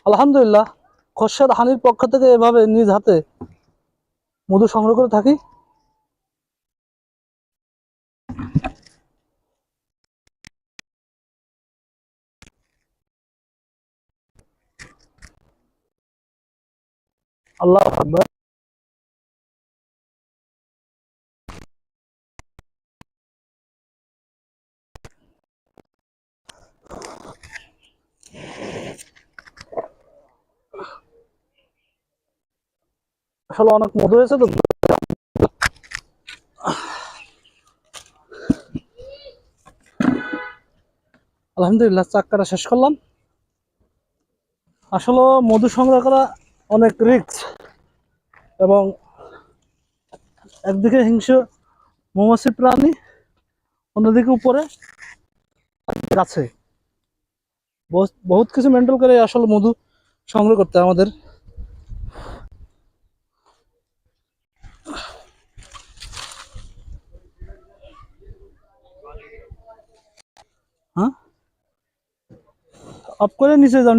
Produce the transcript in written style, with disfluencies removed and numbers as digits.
আলহামদুলিল্লাহ, খোরশেদ হানির পক্ষ থেকে এভাবে নিজ হাতে মধু সংগ্রহ করে থাকি। আল্লাহ আকবার। আসলে অনেক মধু হয়েছে তো। আলহামদুলিল্লাহ, চাক্কাটা শেষ করলাম। আসলে মধু সংগ্রহ করা অনেক রিস্ক, এবং একদিকে হিংস্র মৌমাছি প্রাণী, অন্যদিকে উপরে গাছে বহুত কিছু মেনটেন করে আসলে মধু সংগ্রহ করতে হয় আমাদের। হ্যাঁ, অফ করে নিচে যাও।